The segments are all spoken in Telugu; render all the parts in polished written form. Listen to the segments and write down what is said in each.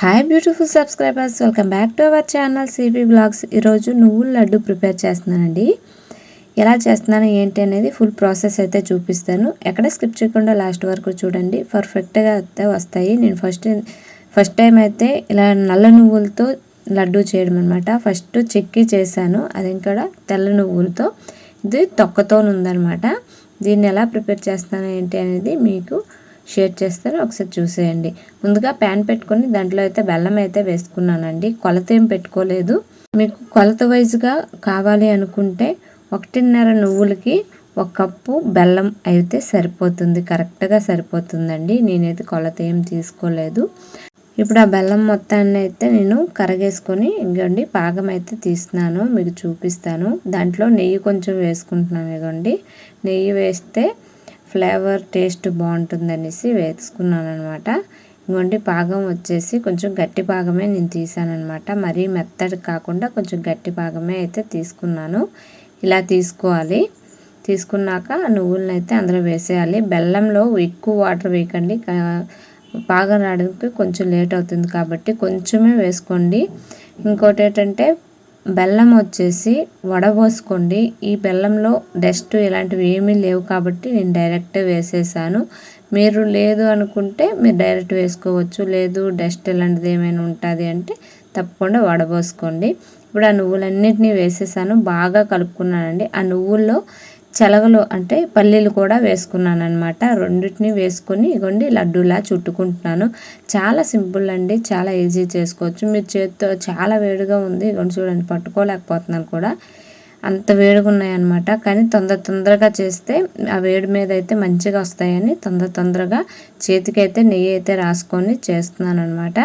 Hi beautiful subscribers, welcome back to our channel CB blogs. ఈరోజు నువ్వుల లడ్డు ప్రిపేర్ చేస్తున్నానండి. ఎలా చేస్తున్నాను ఏంటి అనేది ఫుల్ ప్రాసెస్ అయితే చూపిస్తాను. ఎక్కడ స్కిప్ చేయకుండా లాస్ట్ వరకు చూడండి. పర్ఫెక్ట్గా అయితే వస్తాయి. నేను ఫస్ట్ టైం అయితే ఇలా నల్ల నువ్వులతో లడ్డు చేయడం అనమాట. ఫస్ట్ చిక్కీ చేశాను, అది ఇంకా తెల్ల నువ్వులతో. ఇది తొక్కతో ఉందనమాట. దీన్ని ఎలా ప్రిపేర్ చేస్తాను ఏంటి అనేది మీకు షేర్ చేస్తాను, ఒకసారి చూసేయండి. ముందుగా ప్యాన్ పెట్టుకొని దాంట్లో అయితే బెల్లం అయితే వేసుకున్నానండి. కొలత ఏం పెట్టుకోలేదు. మీకు కొలత వైజ్గా కావాలి అనుకుంటే 1.5 నువ్వులకి 1 కప్పు బెల్లం అయితే సరిపోతుంది, కరెక్ట్గా సరిపోతుందండి. నేనైతే కొలత ఏం తీసుకోలేదు. ఇప్పుడు ఆ బెల్లం మొత్తాన్ని అయితే నేను కరగేసుకొని ఇగోండి పాకం అయితే తీస్తున్నాను, మీకు చూపిస్తాను. దాంట్లో నెయ్యి కొంచెం వేసుకుంటున్నాను. ఇగోండి నెయ్యి వేస్తే ఫ్లేవర్ టేస్ట్ బాగుంటుంది అనేసి వేసుకున్నాను అనమాట. ఇంకోండి పాకం వచ్చేసి కొంచెం గట్టి పాకమే నేను తీసాను అనమాట. మరీ మెత్తడి కాకుండా కొంచెం గట్టి పాకమే అయితే తీసుకున్నాను. ఇలా తీసుకోవాలి. తీసుకున్నాక నువ్వులను అయితే అందులో వేసేయాలి. బెల్లంలో ఎక్కువ వాటర్ వేయకండి, పాకం రావడానికి కొంచెం లేట్ అవుతుంది కాబట్టి కొంచెమే వేసుకోండి. ఇంకోటి ఏంటంటే బెల్లం వచ్చేసి వడబోసుకోండి. ఈ బెల్లంలో డస్ట్ ఇలాంటివి ఏమీ లేవు కాబట్టి నేను డైరెక్ట్ వేసేసాను. మీరు లేదు అనుకుంటే మీరు డైరెక్ట్ వేసుకోవచ్చు. లేదు డస్ట్ ఇలాంటిది ఏమైనా ఉంటుంది అంటే తప్పకుండా వడబోసుకోండి. ఇప్పుడు ఆ నువ్వులన్నిటినీ వేసేసాను, బాగా కలుపుకున్నానండి. ఆ నువ్వుల్లో చలగలు అంటే పల్లీలు కూడా వేసుకున్నాను అనమాట. రెండింటిని వేసుకొని ఇగోండి లడ్డూలా చుట్టుకుంటున్నాను. చాలా సింపుల్ అండి, చాలా ఈజీ చేసుకోవచ్చు. మీరు చేత్తో చాలా వేడిగా ఉంది, ఇగోండి చూడండి పట్టుకోలేకపోతున్నాను కూడా, అంత వేడిగా ఉన్నాయన్నమాట. కానీ తొందరగా చేస్తే ఆ వేడి మీద అయితే మంచిగా వస్తాయని తొందరగా చేతికి అయితే నెయ్యి అయితే రాసుకొని చేస్తున్నాను అనమాట.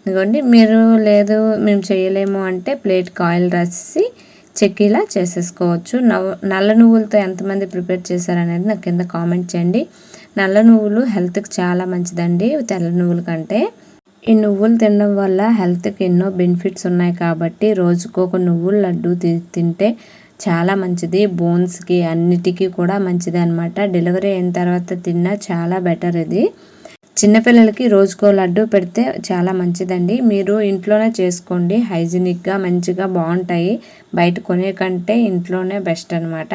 ఇదిగోండి మీరు లేదు మేము చేయలేము అంటే ప్లేట్కి ఆయిల్ రాసి చెక్కీలా చేసేసుకోవచ్చు. నల్ల నువ్వులతో ఎంతమంది ప్రిపేర్ చేశారనేది నాకు కింద కామెంట్ చేయండి. నల్ల నువ్వులు హెల్త్కి చాలా మంచిదండి తెల్ల నువ్వుల కంటే. ఈ నువ్వులు తినడం వల్ల హెల్త్కి ఎన్నో బెనిఫిట్స్ ఉన్నాయి కాబట్టి రోజుకు ఒక నువ్వుల లడ్డు తింటే చాలా మంచిది. బోన్స్కి అన్నిటికీ కూడా మంచిది అనమాట. డెలివరీ అయిన తర్వాత తిన్నా చాలా బెటర్ ఇది. చిన్నపిల్లలకి రోజుకో లడ్డు పెడితే చాలా మంచిదండి. మీరు ఇంట్లోనే చేసుకోండి, హైజీనిక్గా మంచిగా బాగుంటాయి. బయట కొనే కంటే ఇంట్లోనే బెస్ట్ అనమాట.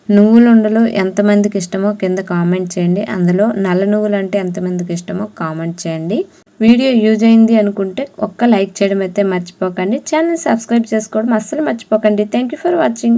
నువ్వుల ఉండలు ఎంతమందికి ఇష్టమో కింద కామెంట్ చేయండి. అందులో నల్ల నువ్వులు అంటే ఎంతమందికి ఇష్టమో కామెంట్ చేయండి. వీడియో యూజ్ అయింది అనుకుంటే ఒక్క లైక్ చేయడం అయితే మర్చిపోకండి. ఛానల్ సబ్స్క్రైబ్ చేసుకోవడం అస్సలు మర్చిపోకండి. Thank you for watching.